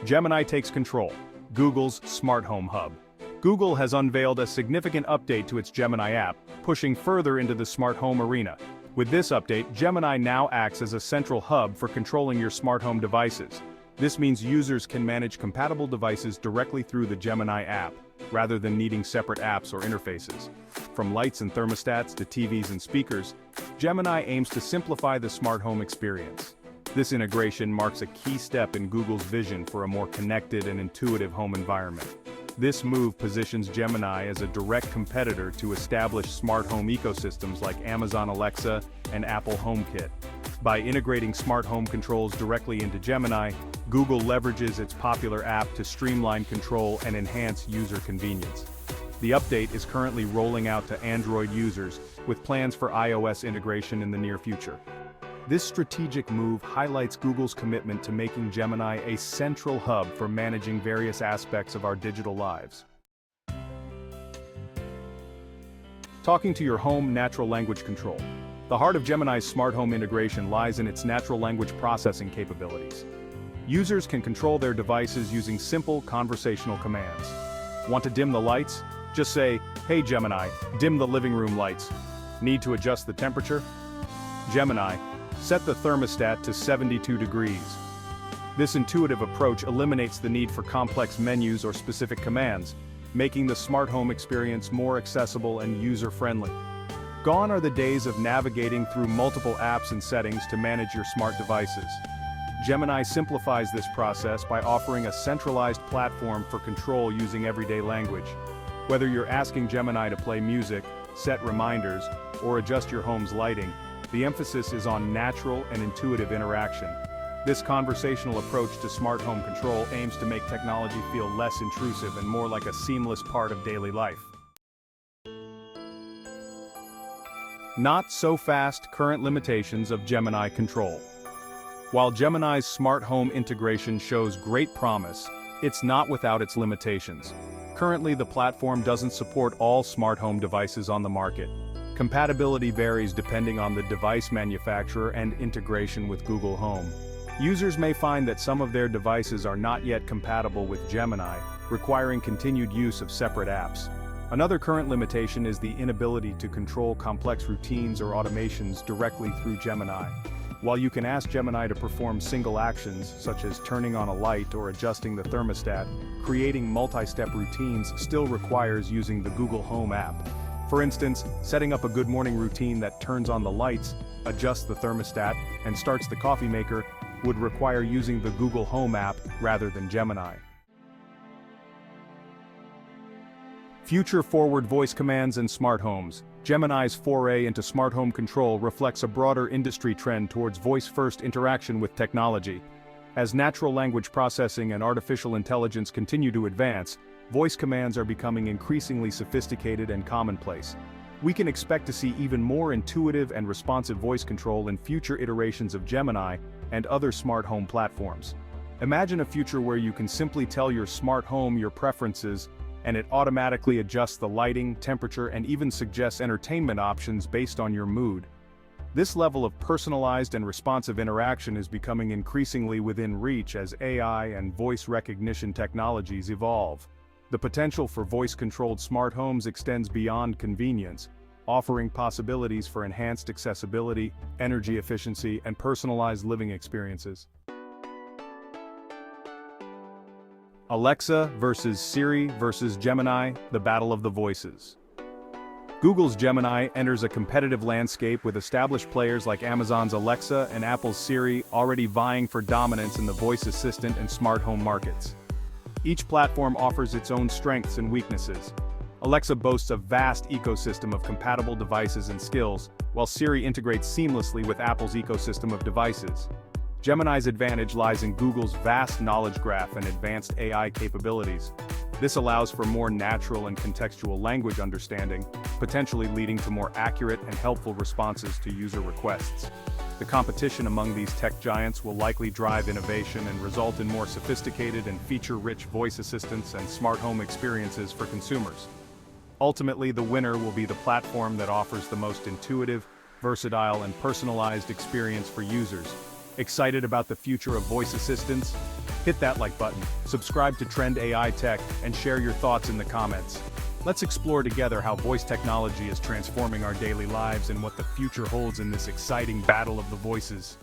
Gemini takes control, Google's smart home hub. Google has unveiled a significant update to its Gemini app, pushing further into the smart home arena. With this update, Gemini now acts as a central hub for controlling your smart home devices. This means users can manage compatible devices directly through the Gemini app, rather than needing separate apps or interfaces. From lights and thermostats to TVs and speakers, Gemini aims to simplify the smart home experience. This integration marks a key step in Google's vision for a more connected and intuitive home environment. This move positions Gemini as a direct competitor to established smart home ecosystems like Amazon Alexa and Apple HomeKit. By integrating smart home controls directly into Gemini, Google leverages its popular app to streamline control and enhance user convenience. The update is currently rolling out to Android users, with plans for iOS integration in the near future. This strategic move highlights Google's commitment to making Gemini a central hub for managing various aspects of our digital lives. Talking to your home natural language control. The heart of Gemini's smart home integration lies in its natural language processing capabilities. Users can control their devices using simple conversational commands. Want to dim the lights? Just say, "Hey Gemini, dim the living room lights." Need to adjust the temperature? Gemini, set the thermostat to 72 degrees. This intuitive approach eliminates the need for complex menus or specific commands, making the smart home experience more accessible and user-friendly. Gone are the days of navigating through multiple apps and settings to manage your smart devices. Gemini simplifies this process by offering a centralized platform for control using everyday language. Whether you're asking Gemini to play music, set reminders, or adjust your home's lighting, the emphasis is on natural and intuitive interaction. This conversational approach to smart home control aims to make technology feel less intrusive and more like a seamless part of daily life. Not so fast current limitations of Gemini control. While Gemini's smart home integration shows great promise, it's not without its limitations. Currently, the platform doesn't support all smart home devices on the market. Compatibility varies depending on the device manufacturer and integration with Google Home. Users may find that some of their devices are not yet compatible with Gemini, requiring continued use of separate apps. Another current limitation is the inability to control complex routines or automations directly through Gemini. While you can ask Gemini to perform single actions, such as turning on a light or adjusting the thermostat, creating multi-step routines still requires using the Google Home app. For instance, setting up a good morning routine that turns on the lights, adjusts the thermostat, and starts the coffee maker would require using the Google Home app rather than Gemini. Future-forward voice commands and smart homes. Gemini's foray into smart home control reflects a broader industry trend towards voice-first interaction with technology. As natural language processing and artificial intelligence continue to advance, voice commands are becoming increasingly sophisticated and commonplace. We can expect to see even more intuitive and responsive voice control in future iterations of Gemini and other smart home platforms. Imagine a future where you can simply tell your smart home your preferences, and it automatically adjusts the lighting, temperature, and even suggests entertainment options based on your mood. This level of personalized and responsive interaction is becoming increasingly within reach as AI and voice recognition technologies evolve. The potential for voice-controlled smart homes extends beyond convenience, offering possibilities for enhanced accessibility, energy efficiency, and personalized living experiences. Alexa versus Siri versus Gemini, the battle of the voices. Google's Gemini enters a competitive landscape with established players like Amazon's Alexa and Apple's Siri already vying for dominance in the voice assistant and smart home markets. Each platform offers its own strengths and weaknesses. Alexa boasts a vast ecosystem of compatible devices and skills, while Siri integrates seamlessly with Apple's ecosystem of devices. Gemini's advantage lies in Google's vast knowledge graph and advanced AI capabilities. This allows for more natural and contextual language understanding, potentially leading to more accurate and helpful responses to user requests. The competition among these tech giants will likely drive innovation and result in more sophisticated and feature-rich voice assistants and smart home experiences for consumers. Ultimately, the winner will be the platform that offers the most intuitive, versatile, and personalized experience for users. Excited about the future of voice assistants? Hit that like button, subscribe to Trend AI Tech, and share your thoughts in the comments. Let's explore together how voice technology is transforming our daily lives and what the future holds in this exciting battle of the voices.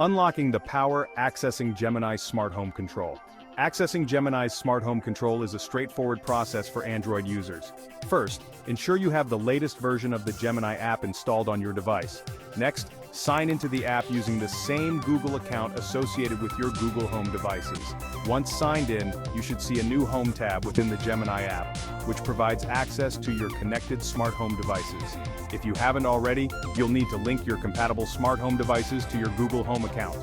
Unlocking the power, accessing Gemini's smart home control. Accessing Gemini's smart home control is a straightforward process for Android users. First, ensure you have the latest version of the Gemini app installed on your device. Next, sign into the app using the same Google account associated with your Google Home devices. Once signed in, you should see a new Home tab within the Gemini app, which provides access to your connected smart home devices. If you haven't already, you'll need to link your compatible smart home devices to your Google Home account.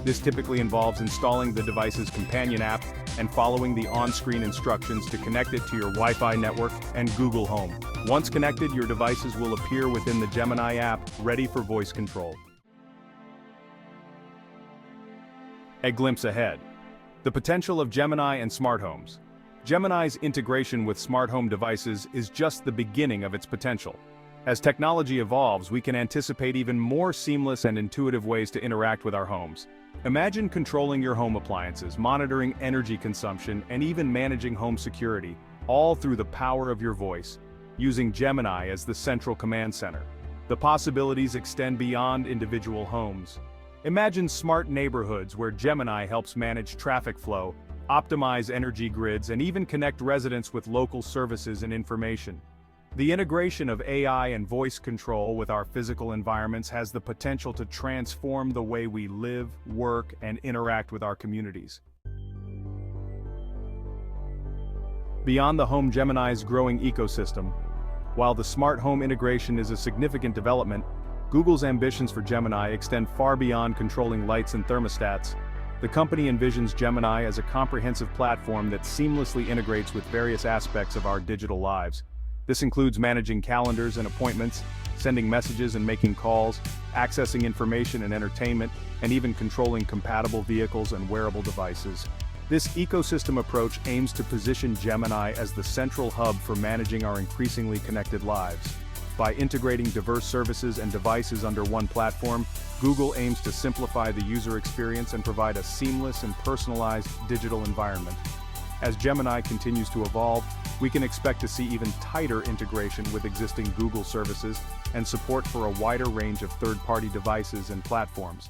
This typically involves installing the device's companion app and following the on-screen instructions to connect it to your Wi-Fi network and Google Home. Once connected, your devices will appear within the Gemini app, ready for voice control. A glimpse ahead. The potential of Gemini and smart homes. Gemini's integration with smart home devices is just the beginning of its potential. As technology evolves, we can anticipate even more seamless and intuitive ways to interact with our homes. Imagine controlling your home appliances, monitoring energy consumption, and even managing home security, all through the power of your voice, using Gemini as the central command center. The possibilities extend beyond individual homes. Imagine smart neighborhoods where Gemini helps manage traffic flow, optimize energy grids, and even connect residents with local services and information. The integration of AI and voice control with our physical environments has the potential to transform the way we live, work, and interact with our communities. Beyond the home, Gemini's growing ecosystem. While the smart home integration is a significant development, Google's ambitions for Gemini extend far beyond controlling lights and thermostats. The company envisions Gemini as a comprehensive platform that seamlessly integrates with various aspects of our digital lives. This includes managing calendars and appointments, sending messages and making calls, accessing information and entertainment, and even controlling compatible vehicles and wearable devices. This ecosystem approach aims to position Gemini as the central hub for managing our increasingly connected lives. By integrating diverse services and devices under one platform, Google aims to simplify the user experience and provide a seamless and personalized digital environment. As Gemini continues to evolve, we can expect to see even tighter integration with existing Google services and support for a wider range of third-party devices and platforms.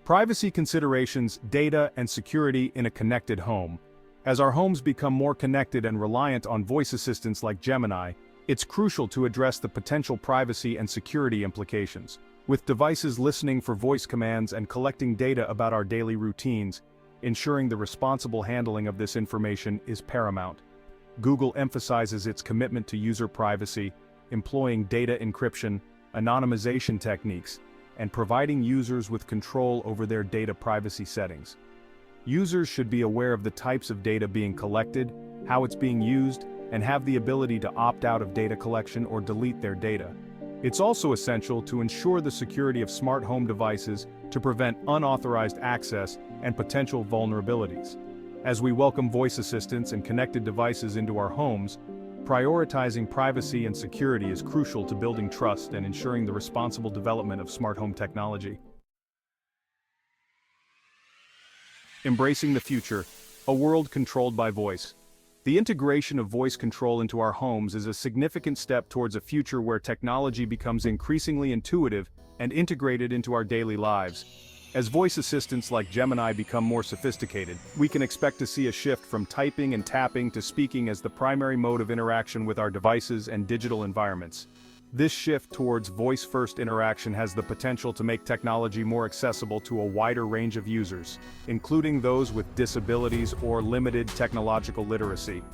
Privacy considerations, data, and security in a connected home. As our homes become more connected and reliant on voice assistants like Gemini, it's crucial to address the potential privacy and security implications. With devices listening for voice commands and collecting data about our daily routines, ensuring the responsible handling of this information is paramount. Google emphasizes its commitment to user privacy, employing data encryption, anonymization techniques, and providing users with control over their data privacy settings. Users should be aware of the types of data being collected, how it's being used, and have the ability to opt out of data collection or delete their data. It's also essential to ensure the security of smart home devices to prevent unauthorized access and potential vulnerabilities. As we welcome voice assistants and connected devices into our homes, prioritizing privacy and security is crucial to building trust and ensuring the responsible development of smart home technology. Embracing the future, a world controlled by voice. The integration of voice control into our homes is a significant step towards a future where technology becomes increasingly intuitive and integrated into our daily lives. As voice assistants like Gemini become more sophisticated, we can expect to see a shift from typing and tapping to speaking as the primary mode of interaction with our devices and digital environments. This shift towards voice-first interaction has the potential to make technology more accessible to a wider range of users, including those with disabilities or limited technological literacy.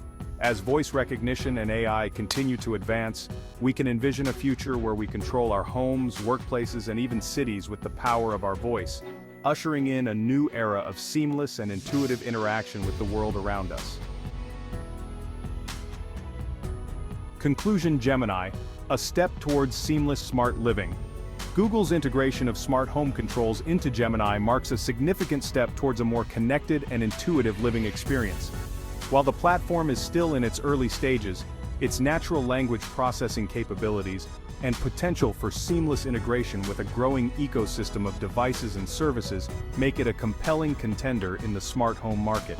As voice recognition and AI continue to advance, we can envision a future where we control our homes, workplaces, and even cities with the power of our voice, ushering in a new era of seamless and intuitive interaction with the world around us. Conclusion: Gemini, a step towards seamless smart living. Google's integration of smart home controls into Gemini marks a significant step towards a more connected and intuitive living experience. While the platform is still in its early stages, its natural language processing capabilities, and potential for seamless integration with a growing ecosystem of devices and services make it a compelling contender in the smart home market.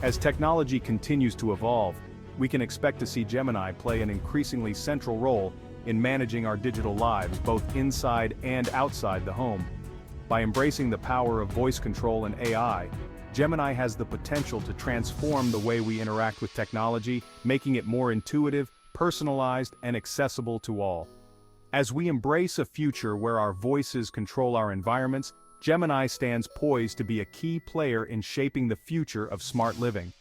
As technology continues to evolve, we can expect to see Gemini play an increasingly central role in managing our digital lives both inside and outside the home. By embracing the power of voice control and AI, Gemini has the potential to transform the way we interact with technology, making it more intuitive, personalized, and accessible to all. As we embrace a future where our voices control our environments, Gemini stands poised to be a key player in shaping the future of smart living.